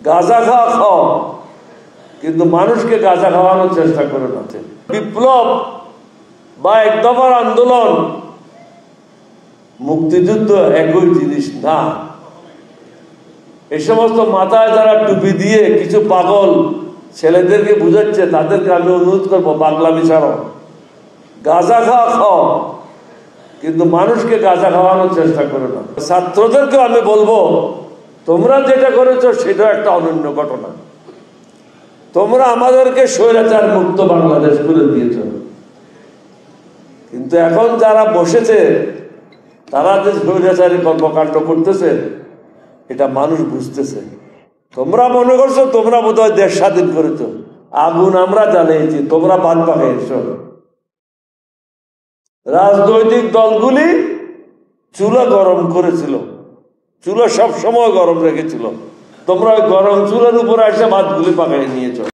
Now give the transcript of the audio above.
গাঁজা খাও, কিন্তু মানুষকে গাঁজা খাওয়ানোর চেষ্টা করে না। বিপ্লব বা এক দফার আন্দোলন, মুক্তিযুদ্ধ একই জিনিস না। এই সমস্ত মাথায় যারা টুপি দিয়ে কিছু পাগল ছেলেদেরকে বুঝাচ্ছে, তাদেরকে আমি অনুরোধ করবো, পাগলামি ছাড়ো, গাঁজা খাও, কিন্তু মানুষকে গাঁজা খাওয়ানোর চেষ্টা করো না। ছাত্রদেরকে আমি বলবো, তোমরা যেটা করেছো সেটা একটা অনন্য ঘটনা। তোমরা আমাদেরকে স্বৈরাচার মুক্ত বাংলাদেশ করে দিয়েছ, কিন্তু এখন যারা বসেছে তারা যে স্বৈরাচারী কর্মকাণ্ড করতেছে এটা মানুষ বুঝতেছে। তোমরা মনে করছো তোমরা বোধহয় দেশ স্বাধীন করেছো, আগুন আমরা জ্বালিয়েছি, তোমরা বাদ পাকাইছ। রাজনৈতিক দলগুলি চুলা গরম করেছিল, চুলা সব সময় গরম রেখেছিল, তোমরা ওই গরম চুলার উপরে এসে ভাতগুলি পাকাই নিয়েছ।